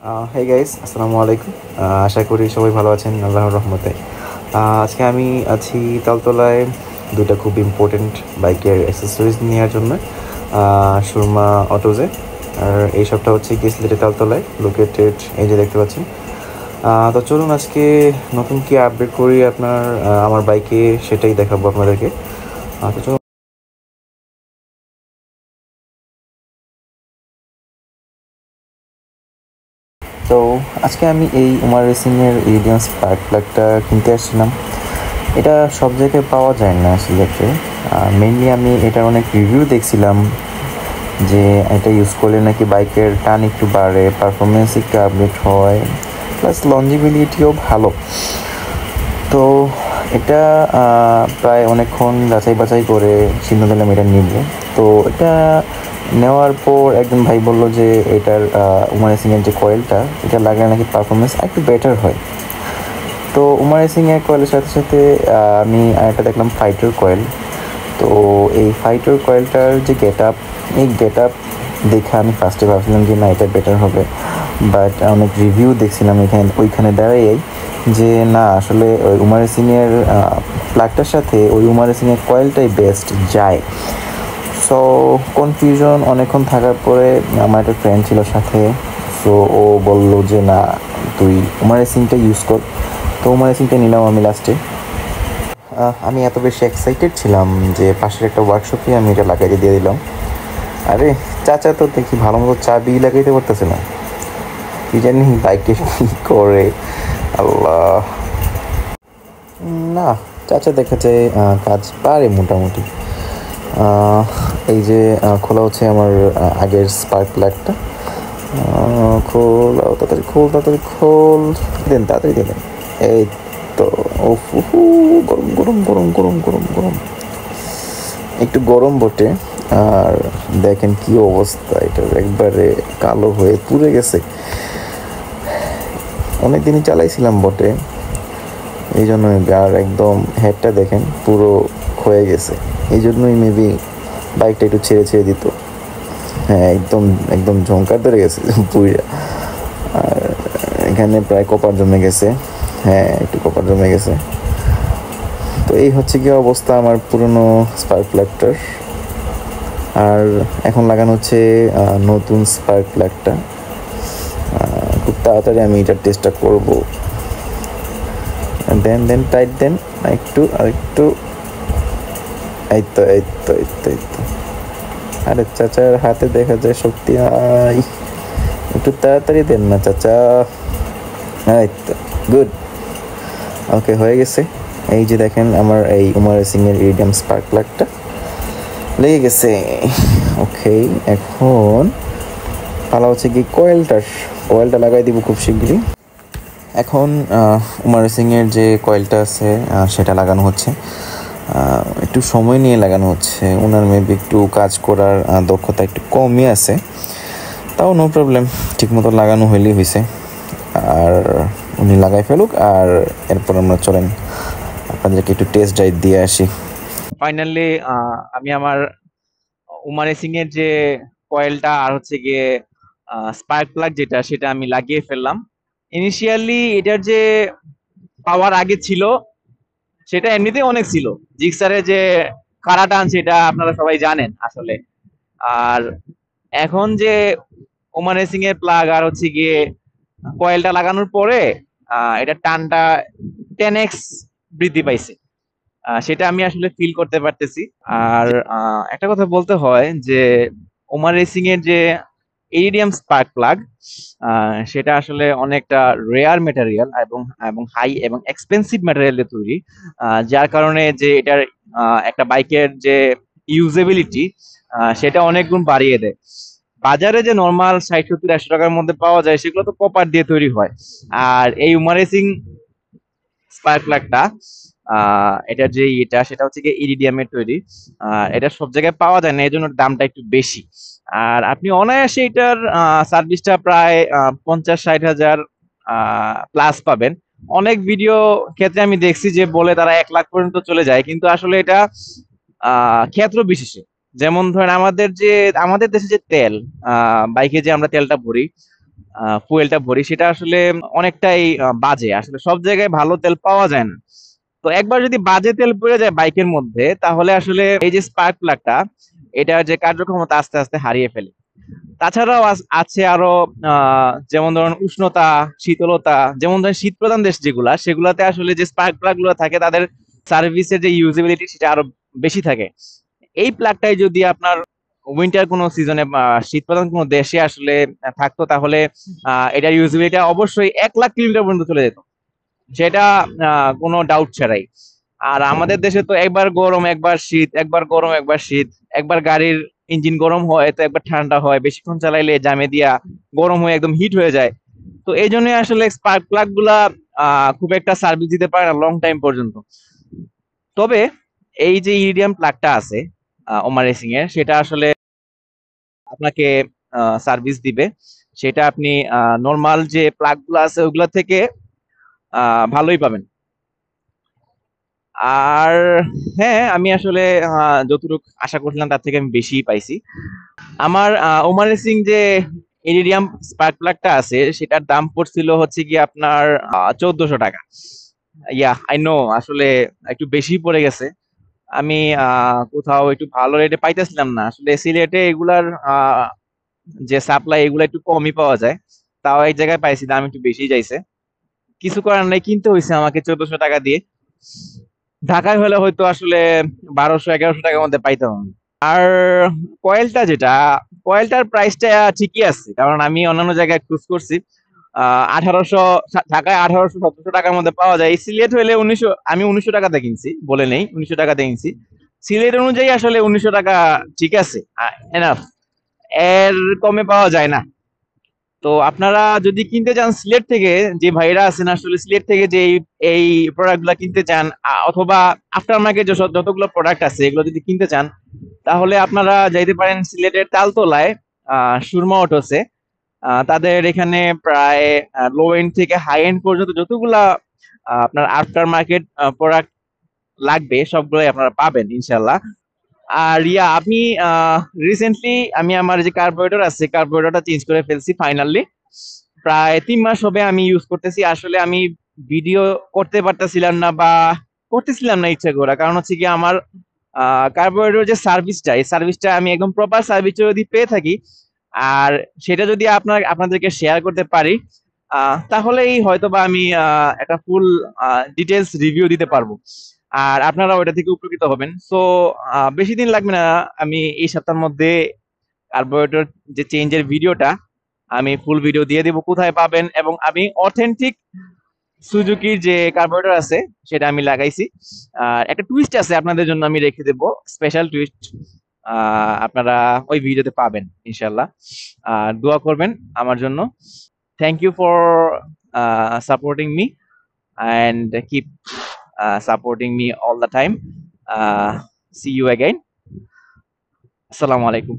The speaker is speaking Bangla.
হেই গাইস, আসসালামু আলাইকুম। আশা করি সবাই ভালো আছেন আল্লাহর রহমতে। আজকে আমি আছি তালতলায় দুটো খুব ইম্পর্টেন্ট বাইকের অ্যাক্সেসরিজ নেওয়ার জন্য, সুরমা অটোজে। আর এই সবটা হচ্ছে গিয়ে সিলেটের তালতলায় লোকেটেড, এই যে দেখতে পাচ্ছেন। তো চলুন আজকে নতুন কি আপডেট করি আমার বাইকে, সেটাই দেখাবো আপনাদেরকে। তো চলুন। তো আজকে আমি এই উমার রেসিংয়ের ইরিডিয়াম স্পার্ক প্লাগটা কিনতে আসছিলাম। এটা সব জায়গায় পাওয়া যায় না সিলেটে। মেনলি আমি এটার অনেক রিভিউ দেখছিলাম যে এটা ইউজ করলে নাকি বাইকের টান একটু বাড়ে, পারফরমেন্স একটু আপডেট হয়, প্লাস লঞ্জিবিলিটিও ভালো। তো এটা প্রায় অনেকক্ষণ যাচাই বাছাই করে সিদ্ধান্ত নিলাম এটা নিব। তো এটা নেওয়ার পর একজন ভাই বললো যে এটার উমার রেসিংয়ের যে কয়েলটা, এটা লাগালে নাকি পারফরমেন্স একটু বেটার হয়। তো উমার রেসিংয়ের কয়েলের সাথে সাথে আমি আরেকটা দেখলাম ফাইটার কয়েল। তো এই ফাইটার কয়েলটার যে গেট আপ দেখে আমি ফার্স্টে ভাবছিলাম যে না, এটা বেটার হবে। বাট অনেক রিভিউ দেখছিলাম ওইখানে দাঁড়াই যে না, আসলে ওই উমার রেসিংয়ের প্লাগটার সাথে ওই উমার রেসিংয়ের কয়েলটাই বেস্ট যায়। সো কনফিউশন অনেকক্ষণ থাকার পরে আমার একটা ফ্রেন্ড ছিল সাথে। সো ও বললো যে না, তুই উমার রেসিংটা ইউজ কর। তো উমার রেসিংটা নিলাম আমি লাস্টে। আমি এত বেশি এক্সাইটেড ছিলাম যে পাশের একটা ওয়ার্কশপে আমি এটা লাগাইতে দিয়ে দিলাম। আরে চাচা তো দেখি ভালো মতো চাবি লাগাইতে পারতেছে না, কি জানি বাইকে কি করে। আল্লাহ, না, চাচা দেখা যায় কাজ পারে মোটামুটি। এই যে খোলা হচ্ছে আমার আগের স্পার্ক প্লাগটা। খোল, তাড়াতাড়ি খোল, তাড়াতাড়ি খোল, দেন তাড়াতাড়ি দেবেন। এই তো, ও গরম গরম গরম গরম গরম গরম, একটু গরম বটে। আর দেখেন কি অবস্থা, এটা একবারে কালো হয়ে পুড়ে গেছে। অনেক দিনই চালাইছিলাম বটে, এই জন্যই। আর একদম হেডটা দেখেন পুরো ক্ষয়ে গেছে, এই জন্যই মেবি বাইকটা একটু ছেড়ে ছেড়ে দিত। হ্যাঁ, একদম একদম ঝঙ্কার ধরে গেছে পুরিয়া। আর এখানে প্রায় কপার জমে গেছে। হ্যাঁ, একটু কপার জমে গেছে। তো এই হচ্ছে কি অবস্থা আমার পুরনো স্পার্ক প্লাগটার। আর এখন লাগানো হচ্ছে নতুন স্পার্ক প্লাগটা। খুব তাড়াতাড়ি আমি এটার টেস্টটা করবো। দেন টাইট দেন একটু, আর একটু। এই তো এই তো এই তো এই তো। আরে চাচার হাতে দেখা যায় শক্তি নাই, একটু তাড়াতাড়ি দেন না চাচা। এই তো, গুড। ওকে, হয়ে গেছে। এই যে দেখেন আমার এই উমার রেসিংয়ের ইরিডিয়াম স্পার্ক প্লাগটা লেগে গেছে। ওকে, এখন পালা হচ্ছে কি কয়েলটা লাগাই দিব খুব শিগগিরই। এখন উমার রেসিংয়ের যে কয়েলটা আছে সেটা লাগানো হচ্ছে। একটু সময় নিয়ে লাগানো হচ্ছে, ওনার মেবি একটু কাজ করার দক্ষতা একটু কমই আছে। তাও নো প্রবলেম, ঠিকমতো লাগানো হইলেই হয়েছে। আর উনি লাগাই ফেলুক, আর এরপর আমরা চলেন আপনাদেরকে একটু টেস্ট ড্রাইভ দিয়ে আসি। ফাইনালি আমি আমার উমার রেসিং এর যে কয়েলটা আর হচ্ছে গিয়ে স্পার্ক প্লাগ যেটা, সেটা আমি লাগিয়ে ফেললাম। ইনিশিয়ালি এটার যে পাওয়ার আগে ছিল সেটা এমনিতেই অনেক ছিল। জিক্সারের যে কারা টান সেটা আপনারা সবাই জানেন আসলে। আর এখন যে ওমান রেসিং এর প্লাগ আর হচ্ছে গিয়ে কয়েলটা লাগানোর পরে এটা টানটা 10x বৃদ্ধি পাইছে। সেটা আমি আসলে ফিল করতে পারতেছি। আর একটা কথা বলতে হয় যে ওমান রেসিং এর যে ইরিডিয়াম স্পার্ক প্লাগ, সেটা আসলে অনেকটা রেয়ার ম্যাটেরিয়াল এবং এবং হাই এবং এক্সপেন্সিভ ম্যাটেরিয়াল দিয়ে তৈরি। যার কারণে যে এটার একটা বাইকের যে ইউজেবিলিটি সেটা অনেক গুণ বাড়িয়ে দেয়। বাজারে যে নর্মাল 60-70-100 টাকার মধ্যে পাওয়া যায় সেগুলো তো কপার দিয়ে তৈরি হয়। আর এই উমা রেসিং স্পার্ক প্লাগটা, এটা যে এটা সেটা হচ্ছে কি ইরিডিয়ামের তৈরি। এটা সব জায়গায় পাওয়া যায় না, এই জন্য দামটা একটু বেশি। আর আপনি অনায়াসে এটার সার্ভিসটা প্রায় 50-60 হাজার প্লাস পাবেন। অনেক ভিডিও ক্ষেত্রে আমি দেখছি যে বলে তারা 1 লাখ পর্যন্ত চলে যায়, কিন্তু আসলে এটা ক্ষেত্র বিশেষে। যেমন ধরেন আমাদের দেশে যে তেল, বাইকে যে আমরা তেলটা ভরি, ফুয়েলটা ভরি, সেটা আসলে অনেকটাই বাজে। আসলে সব জায়গায় ভালো তেল পাওয়া যায় না। তো একবার যদি বাজে তেল পড়ে যায় বাইকের মধ্যে, তাহলে আসলে এই যে স্পার্ক প্লাগটা, এটার যে কার্যক্ষমতা আস্তে আস্তে হারিয়ে ফেলে। তাছাড়াও আছে আরো যেমন ধরুন উষ্ণতা, শীতলতা, যেমন ধরেন শীত প্রধান দেশ যেগুলা, সেগুলাতে আসলে যে স্পার্ক প্লাগ গুলো থাকে তাদের সার্ভিসের যে ইউজেবিলিটি সেটা আরো বেশি থাকে। এই প্লাগটাই যদি আপনার উইন্টার কোনো সিজনে শীত প্রধান কোনো দেশে আসলে থাকতো, তাহলে এটার ইউজেবিলিটি অবশ্যই 1,00,000 কিলোমিটার পর্যন্ত চলে যেত, সেটা কোনো ডাউট ছাড়াই। আর আমাদের দেশে তো একবার গরম একবার শীত, একবার গরম একবার শীত, একবার গাড়ির ইঞ্জিন গরম হয় তো একবার ঠান্ডা হয়, বেশিক্ষণ চালাইলে জামে দিয়া গরম হয়ে একদম হিট হয়ে যায়। তো এই জন্য আসলে স্পার্ক প্লাগ গুলা খুব একটা সার্ভিস দিতে পারে না লং টাইম পর্যন্ত। তবে এই যে ইরিডিয়াম প্লাগটা আছে ওমা রেসিং এর, সেটা আসলে আপনাকে সার্ভিস দিবে। সেটা আপনি নর্মাল যে প্লাগ গুলো আছে ওগুলা থেকে ভালোই পাবেন। আর হ্যাঁ, আমি আসলে যতটুকু আশা করছিলাম তার থেকে আমি বেশি পাইছি। আমার ওমান রেসিং যে ইরিডিয়াম স্পার্ক প্লাগটা আছে, সেটার দাম পড়ছিল হচ্ছে কি আপনার 1,400 টাকা। ইয়া আই নো, আসলে একটু বেশি পড়ে গেছে। আমি কোথাও একটু ভালো রেটে পাইতেছিলাম না। আসলে সিলেটে এগুলার যে সাপ্লাই এগুলো একটু কমই পাওয়া যায়, তাও এক জায়গায় পাইছি দাম একটু বেশি যাইছে। কিছু করার নাই, কিনতে হয়েছে আমাকে 1,400 টাকা দিয়ে। ঢাকায় হলে হয়তো আসলে 1,200-1,100 টাকার মধ্যে পাইতাম আমি। আর কয়েলটা যেটা, কয়েলটার প্রাইসটা ঠিকই আছে, কারণ আমি অন্যান্য জায়গায় ক্রুজ করছি। 1800, ঢাকায় 1800-1700 টাকার মধ্যে পাওয়া যায়। এই সিলেট হলে 1900, আমি 1900 টাকাতে কিনছি বলে নেই, 1900 টাকাতে কিনছি। সিলেট অনুযায়ী আসলে 1900 টাকা ঠিক আছে, এনাফ। এর কমে পাওয়া যায় না। তো আপনারা যদি কিনতে চান সিলেট থেকে, যে ভাইরা আছেন আসলে সিলেট থেকে যে এই প্রোডাক্ট গুলা কিনতে চান, অথবা আফটার মার্কেট যতগুলো প্রোডাক্ট আছে এগুলো যদি কিনতে চান, তাহলে আপনারা যাইতে পারেন সিলেটের তালতলায় সুরমা অটোসে। তাদের এখানে প্রায় লো এন্ড থেকে হাই এন্ড পর্যন্ত যতগুলা আপনার আফটার মার্কেট প্রোডাক্ট লাগবে সবগুলোই আপনারা পাবেন ইনশাল্লাহ। আর ইয়া আমি রিসেন্টলি আমি আমার যে কার্বোরেটর আছে কার্বোরেটরটা চেঞ্জ করে ফেলছি ফাইনালি। প্রায় 3 মাস হবে আমি ইউজ করতেছি। আসলে আমি ভিডিও করতে পারতেছিলাম না, বা করতেছিলাম না ইচ্ছা করে, কারণ হচ্ছে কি আমার কার্বোরেটর যে সার্ভিসটা, এই সার্ভিসটা আমি একদম প্রপার সার্ভিস যদি পেয়ে থাকি, আর সেটা যদি আপনাদেরকে শেয়ার করতে পারি, তাহলেই হয়তো বা আমি একটা ফুল ডিটেলস রিভিউ দিতে পারবো, আর আপনারা ওটা থেকে উপকৃত হবেন। সো বেশি দিন লাগবে না, আমি এই সপ্তাহের মধ্যে কার্বোরেটর যে চেঞ্জের ভিডিওটা আমি ফুল ভিডিও দিয়ে দিব, কোথায় পাবেন। এবং আমি অথেন্টিক সুজুকির যে কার্বোরেটর আছে সেটা আমি লাগাইছি। আর একটা টুইস্ট আছে আপনাদের জন্য, আমি রেখে দেবো স্পেশাল টুইস্ট, আপনারা ওই ভিডিওতে পাবেন ইনশাল্লাহ। আর দোয়া করবেন আমার জন্য। Thank you for supporting me and keep supporting me all the time. See you again. Assalamu alaikum.